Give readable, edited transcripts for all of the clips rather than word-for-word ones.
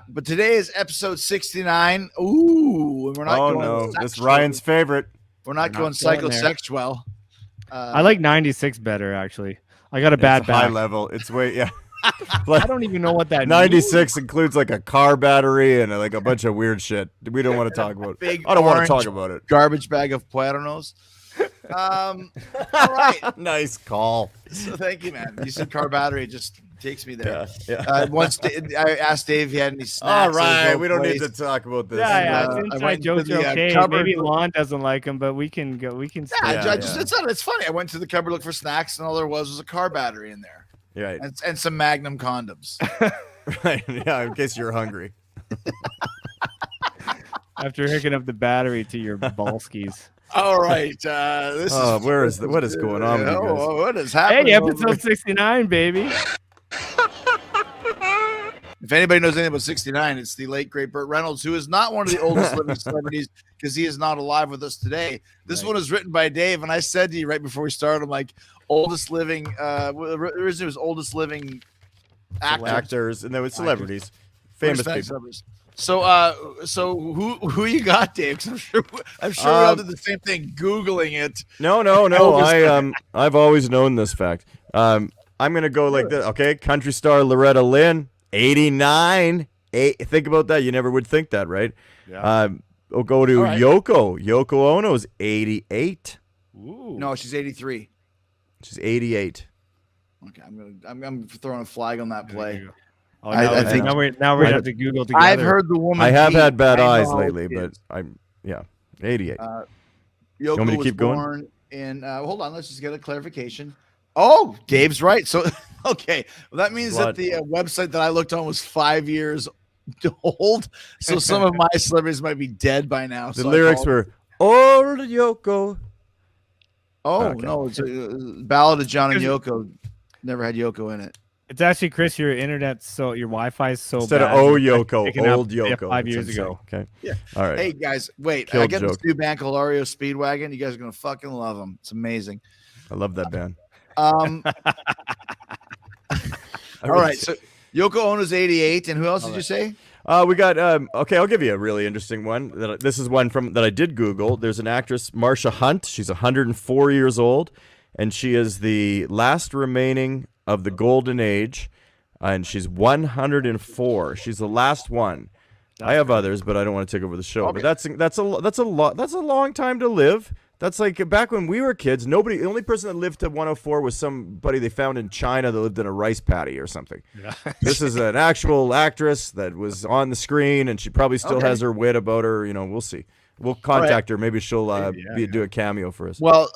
But today is episode 69. Ooh, we're not going. No, this is Ryan's favorite. We're not going psychosexual. I like 96 better, actually. I got a bad back. High level. It's way I don't even know what that 96 means. Includes like a car battery and like a bunch of weird shit. We don't want to talk about it. I don't want to talk about it. Garbage bag of Puernos. All right. Nice call. So thank you, man. You said car battery. It just takes me there. Yeah. Once I asked Dave if he had any snacks. All right. We don't need to talk about this. Yeah. Inside jokes are okay. Maybe Lon doesn't like them, but we can go. We can. It's funny. I went to the cupboard, looked for snacks, and all there was a car battery in there. Right. And some Magnum condoms. Right. Yeah. In case you're hungry. After hooking up the battery to your ballskis. All right. What is going on with you guys? What is happening? Hey, episode 69, baby. If anybody knows anything about 69, it's the late, great Burt Reynolds, who is not one of the oldest living celebrities because he is not alive with us today. This one is written by Dave, and I said to you right before we started, I'm like, oldest living, originally it was oldest living actors, and there was celebrities, famous people. So who you got, Dave? 'Cause I'm sure we all did the same thing, Googling it. No. I've always known this fact. I'm gonna go like this. Okay, country star Loretta Lynn, 89. Think about that. You never would think that, right? Yeah. We'll go to Yoko. Yoko Ono is 88. Ooh. No, she's 83. She's 88. Okay, I'm throwing a flag on that play. Oh, I think now we have to Google together. I've heard the woman. I have had bad eyes lately, but 88. Yoko want me to was keep going? born in. Hold on, let's just get a clarification. Oh, Dave's right. So, okay, well that means that the website that I looked on was 5 years old. So some of my celebrities might be dead by now. The lyrics were "Old Yoko." Oh no, it's a Ballad of John and Yoko. Never had Yoko in it. It's actually, Chris, your your Wi-Fi is so instead bad. of Yoko, old Yoko. 5 years ago. Okay. Yeah. All right. Hey guys, wait. Killed I got joke. this new band called REO Speedwagon. You guys are gonna fucking love them. It's amazing. I love that band. All right. So Yoko Ono's 88, and who else did you say? We got okay, I'll give you a really interesting one. This is one that I did Google. There's an actress, Marsha Hunt. She's 104 years old, and she is the last remaining of the golden age, and she's 104. She's the last one. I have others, but I don't want to take over the show. Okay. But that's a long time to live. That's like back when we were kids. The only person that lived to 104 was somebody they found in China that lived in a rice paddy or something. Yeah. This is an actual actress that was on the screen, and she probably still has her wit about her. We'll see. We'll contact her. Maybe she'll do a cameo for us. Well,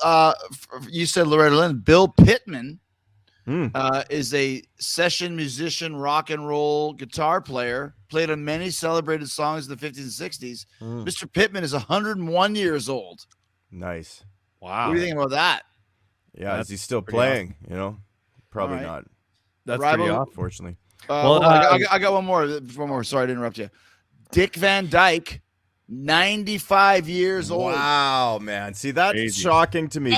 you said Loretta Lynn. Bill Pittman is a session musician, rock and roll guitar player. Played on many celebrated songs in the 50s and 60s. Mr. Pittman is 101 years old. Nice. Wow. What do you think about that? Yeah, is he still playing? Probably not. That's Rybo, pretty off, unfortunately. I got one more. Sorry to interrupt you. Dick Van Dyke, 95 years old. Wow, man. See, that's crazy. Shocking to me.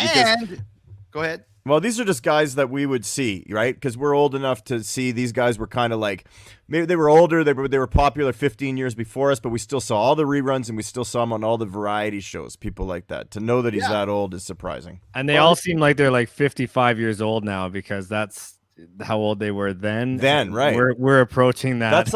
Go ahead. Well, these are just guys that we would see, right? Because we're old enough to see these guys were kind of like, maybe they were older, they were popular 15 years before us, but we still saw all the reruns and we still saw them on all the variety shows, people like that. To know that he's that old is surprising. And they all seem like they're like 55 years old now because that's how old they were then. Right. We're approaching that.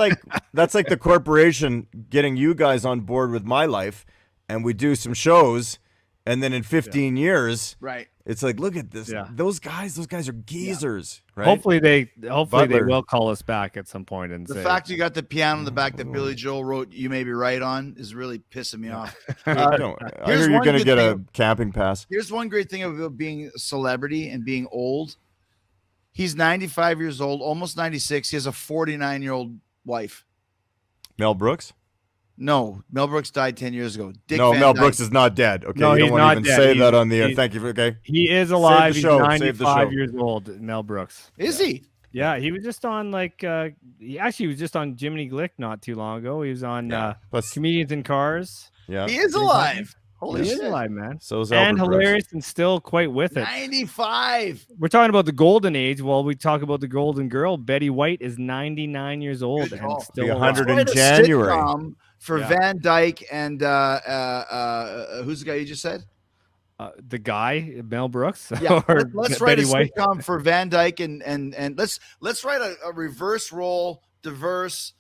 That's like the corporation getting you guys on board with my life, and we do some shows, and then in 15 years, right. It's like, look at this. Yeah. Those guys are geezers, right? Hopefully they will call us back at some point and the say, fact you got the piano in the back that Billy Joel wrote "You May Be Right" on is really pissing me off. I hear you're gonna get a camping pass. Here's one great thing about being a celebrity and being old. He's 95 years old, almost 96. He has a 49-year-old wife. Mel Brooks? No, Mel Brooks died 10 years ago. Mel Brooks is not dead. Okay, no, you don't want to even say that on the air. Thank you. Okay, he is alive. He's 95 years old. Mel Brooks. Is he? Yeah, he was just on he was just on Jiminy Glick not too long ago. He was on Comedians in Cars. Yeah, he is alive. Holy He is shit. alive, man. So is And Albert Brooks. hilarious and still quite with it. 95. We're talking about the golden age. While we talk about the golden girl, Betty White is 99 years old Good and call. still Be alive. 100 in Quite a January. sitcom for Yeah. Van Dyke and who's the guy you just said? The guy, Mel Brooks. Yeah, or let's write Betty a White. sitcom for Van Dyke and let's write a reverse role, diverse,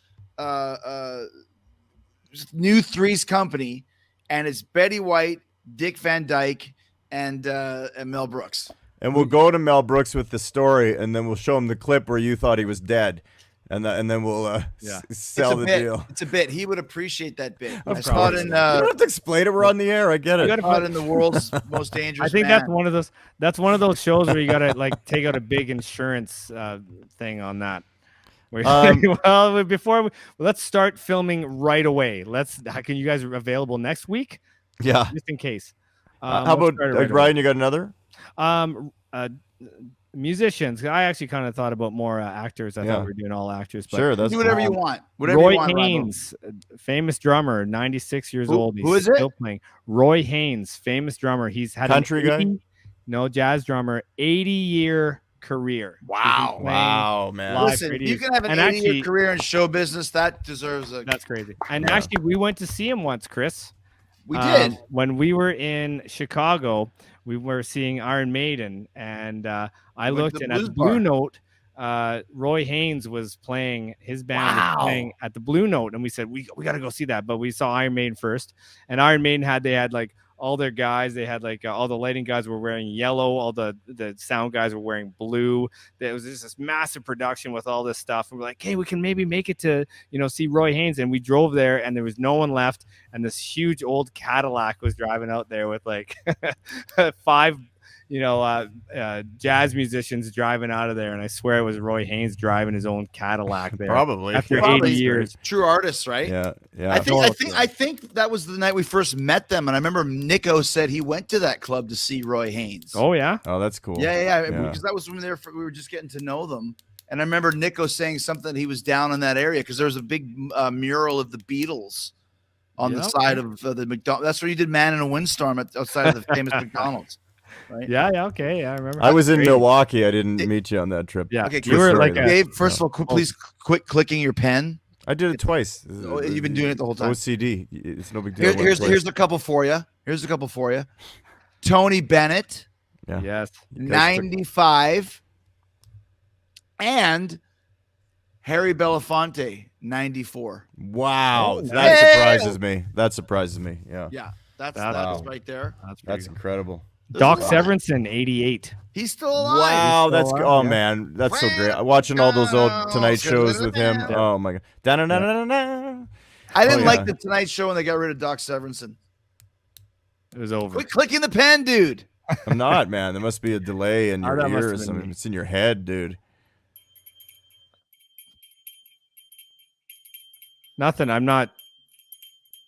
new Three's Company, and it's Betty White, Dick Van Dyke, and Mel Brooks. And we'll go to Mel Brooks with the story, and then we'll show him the clip where you thought he was dead, and then we'll sell the deal. It's a bit. He would appreciate that bit. Of I saw it course. in you don't have to explain it. We're on the air. I get it. saw it in the world's most dangerous. I think man. that's one of those. That's one of those shows where you gotta like take out a big insurance thing on that. Where well, let's start filming right away. Can you guys are available next week? Yeah. Just in case. How about Ryan? You got another? Musicians. I actually kind of thought about more actors. I thought we were doing all actors. But Sure, that's do whatever you want. Whatever Roy you want, Haynes, famous drummer, 96 years old. He's who is it? still playing. Roy Haynes, famous drummer. He's had Country guy? No, jazz drummer. 80-year career. Wow. Wow, man. live Listen, radio. you can have an And 80-year actually- career in show business. That deserves a. That's crazy. And actually, we went to see him once, Chris. We did. When we were in Chicago, we were seeing Iron Maiden, and I Went looked, to the and at Blues the Blue Bar. Note, Roy Haynes was playing. His band was playing at the Blue Note, and we said we got to go see that. But we saw Iron Maiden first, and Iron Maiden had like all their guys. They had like all the lighting guys were wearing yellow. All the sound guys were wearing blue. It was just this massive production with all this stuff. And we're like, hey, we can maybe make it to see Roy Haynes. And we drove there, and there was no one left. And this huge old Cadillac was driving out there with like 5 jazz musicians driving out of there, and I swear it was Roy Haynes driving his own Cadillac there. Probably. After Probably 80 years. True artists, right? Yeah. I think that was the night we first met them, and I remember Nico said he went to that club to see Roy Haynes. Oh yeah. Oh, that's cool. Yeah. Because that was when we were just getting to know them. And I remember Nico saying something he was down in that area because there was a big mural of the Beatles on the side of the McDonald's. That's where you did Man in a Windstorm outside of the famous McDonald's. Right? Yeah. Okay. Yeah, I remember. I was in Milwaukee. I didn't meet you on that trip. Yeah. Okay, You were like Dave, first of all, please quit clicking your pen. I did it twice. Oh, you've been doing it the whole time. OCD. It's no big deal. Here's a couple for you. Tony Bennett, Yeah. Yes. 95, and Harry Belafonte, 94. Wow. Oh, That surprises me. That surprises me. Yeah. Yeah, that Wow. is right there. That's incredible. Doc Severinsen, 88. He's still alive. Wow, that's alive, oh yeah. man, that's so great. Watching all those old Tonight shows with him. Yeah. Oh my god. Da-na-na-na-na-na. I didn't Oh, like yeah. the Tonight Show when they got rid of Doc Severinsen. It was over. Quit clicking the pen, dude. I'm not, man. There must be a delay in your that must ear or have been something. me. It's in your head, dude. Nothing. I'm not.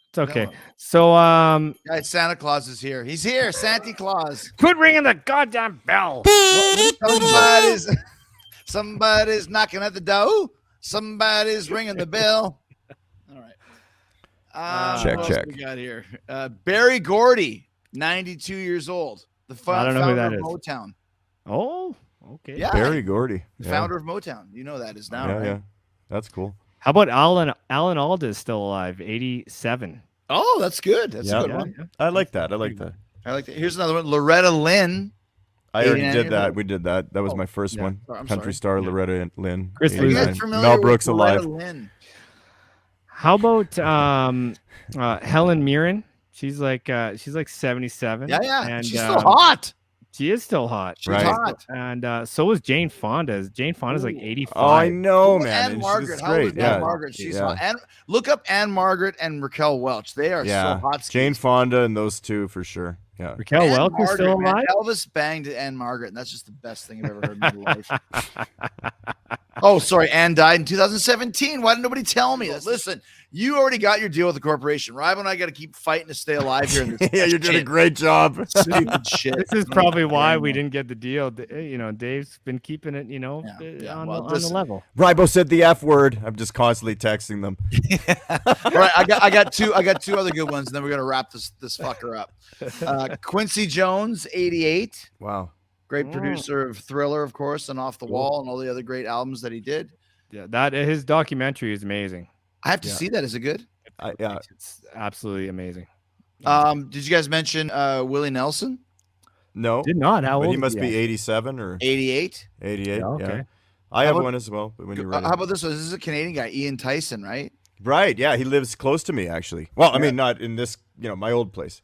It's okay. No. So Guys, Santa Claus is here. He's here, Santa Claus. quit ringing the goddamn bell. Somebody's knocking at the door. Somebody's ringing the bell. All right. Check, what else check. we got here? Barry Gordy, 92 years old. The I don't know who founder that of is. Motown. Oh, okay. Yeah, Barry Gordy. the Yeah. founder of Motown. You know that is now, Yeah, right? yeah. That's cool. How about Alan Alda is still alive, 87. Oh, that's good. That's Yeah. a good Yeah, one. yeah. I like that. I like that. I like that. Here's another one. Loretta Lynn. I already 89 did years that. old. We did that. That was Oh, my first yeah. one. I'm Country sorry. star Loretta Lynn. Chris Are you guys 89. familiar Mel with Brooks Loretta alive. Lynn? How about Helen Mirren? She's like 77. Yeah. And She's still hot. She is still hot. She's Right. hot. And so is Jane Fonda. Jane Fonda's like 85. Oh, I know, Ooh, man. Anne And Margaret. she's How old is great. Anne Yeah. Margaret? She's Yeah. hot. And look up Anne Margaret and Raquel Welch. They are Yeah. so hot. Jane Fonda and those two for sure. Yeah. Raquel Anne Welch is still Margaret, man. alive. Elvis banged Anne Margaret, and that's just the best thing I've ever heard in my life. Oh, sorry. Anne died in 2017. Why did nobody tell me? Listen, You already got your deal with the corporation. Rybo and I got to keep fighting to stay alive here. In this Yeah, you're doing a great job. stupid shit. This is probably why we didn't get the deal. Dave's been keeping it, on the level. Rybo said the F word. I'm just constantly texting them. All right, I got two other good ones, and then we're gonna wrap this fucker up. Quincy Jones, 88. Wow. Great producer of Thriller, of course, and Off the Wall, and all the other great albums that he did. Yeah, his documentary is amazing. I have to see that. Is it good? Yeah. It's absolutely amazing. Did you guys mention Willie Nelson? No. Did not. How But old? he must be 87 or 88. 88. Yeah, okay. Yeah. I have one as well. But when you're ready. How about this one? This is a Canadian guy, Ian Tyson, right? Right. Yeah. He lives close to me, actually. Well, I mean, not in this, my old place.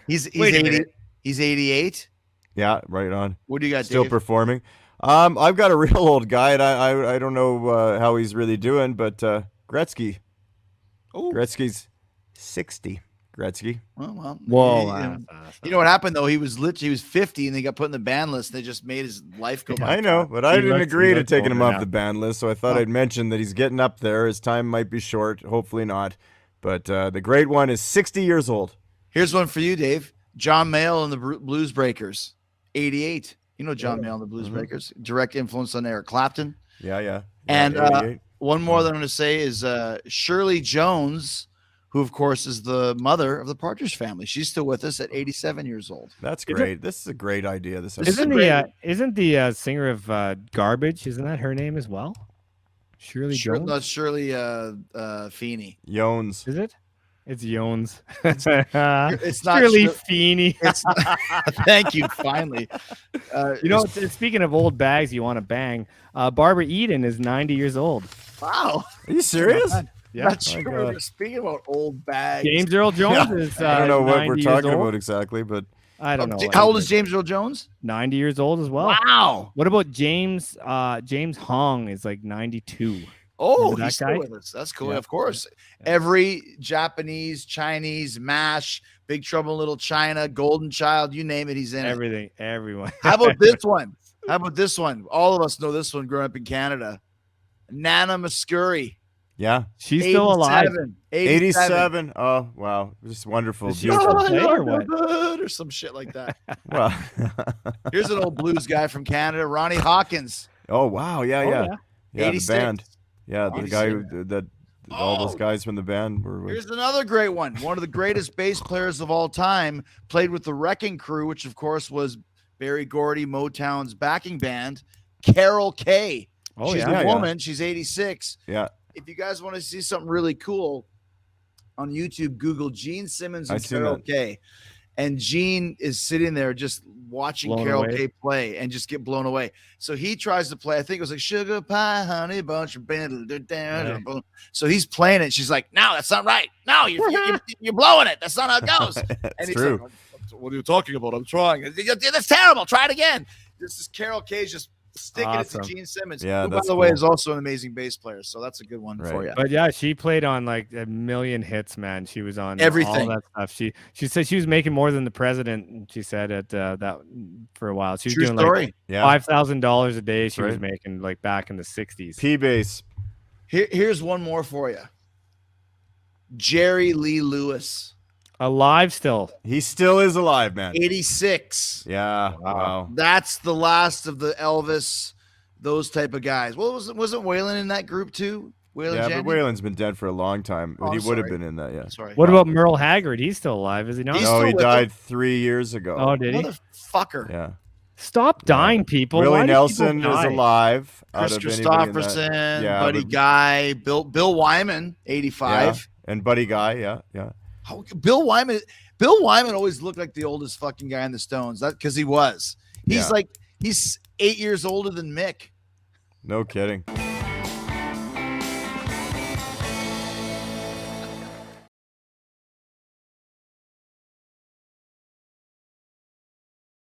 He's 80, he's 88. Yeah. Right on. What do you got, Still Dave? performing. I've got a real old guy, and I don't know how he's really doing, but Gretzky. Oh, Gretzky's 60. Gretzky. Well, Whoa. you know what happened though? He was 50, and they got put in the ban list. They just made his life go by. I know, but I didn't agree he to looks taking him older off now. the ban list, so I thought I'd mention that he's getting up there. His time might be short, hopefully not. But the great one is 60 years old. Here's one for you, Dave. John Mayall and the Blues Breakers, 88. You know John Mayall and the Blues Breakers. Direct influence on Eric Clapton. Yeah. And 88. one more that I'm going to say is Shirley Jones, who, of course, is the mother of the Partridge Family. She's still with us at 87 years old. That's great. This is a great idea. Isn't the singer of Garbage? Isn't that her name as well? Shirley Jones. Not Shirley Feeney. Jones. Is it? It's Jones. It's not Shirley Feeney. Thank you. Finally. Speaking of old bags you want to bang, Barbara Eden is 90 years old. Wow. Are you serious? Yeah. Not sure we're speaking about old bags. James Earl Jones is. I don't know what 90 we're years talking old. about exactly, but I don't know. How old is James Earl Jones? 90 years old as well. Wow. What about James? James Hong is like 92. Oh, Remember he's that still guy? with us. That's cool. Yeah. Of course. Every Japanese, Chinese, MASH, Big Trouble in Little China, Golden Child, you name it, he's in Everything, everyone. How about this one? All of us know this one growing up in Canada. Nana Mascuri. yeah. She's still alive. 87. Oh, wow. Just wonderful. Is she Beautiful. still playing or what? Or some shit like that. Well, Here's an old blues guy from Canada, Ronnie Hawkins. oh, wow. Yeah. yeah. Yeah, the 86. band. Yeah, the guy 86. that all those guys from the band were with. Here's another great one. One of the greatest bass players of all time, played with the Wrecking Crew, which of course was Berry Gordy, Motown's backing band, Carol Kaye. Oh, She's yeah. a woman. She's 86. Yeah. If you guys want to see something really cool on YouTube, Google Gene Simmons and I've seen Carol that. Kaye. And Gene is sitting there just watching Blown Carol away. Kaye play and just get blown away. So he tries to play. I think it was like sugar pie, honey bunch of Right. So he's playing it. She's like, "No, that's not right. No, you're blowing it. That's not how it goes." And It's he's true. like, "What are you talking about? I'm trying. That's terrible. Try it again." This is Carol Kaye's just sticking Awesome. it to Gene Simmons, Yeah, who, by that's the way, cool. is also an amazing bass player. So that's a good one for Right. you. But yeah, she played on like a million hits, man. She was on Everything. all that stuff. She said she was making more than the president. She said at that for a while. She was True doing story. like Yeah. $5,000 a day. She was Right. making like back in the 60s. P-Bass. Here's one more for you. Jerry Lee Lewis, Alive still. He still is alive, man. 86. Yeah. Wow. That's the last of the Elvis, those type of guys. Well, wasn't Waylon in that group too? Waylon Yeah, Jennings? but Waylon's been dead for a long time. Oh, he would have sorry. been in that, yeah. Sorry. What about Merle Haggard? He's still alive, is he not? He's No, still he with died 3 years ago. Oh, did he? Motherfucker. Yeah. Stop dying, people. Why Willie do Nelson people is die? alive. Chris out of anybody in Christopherson, that. Yeah, Buddy but- Guy, Bill Wyman, 85. Yeah. And Buddy Guy, yeah. Bill Wyman always looked like the oldest fucking guy in the Stones. That because he was. He's Yeah. he's 8 years older than Mick. No kidding.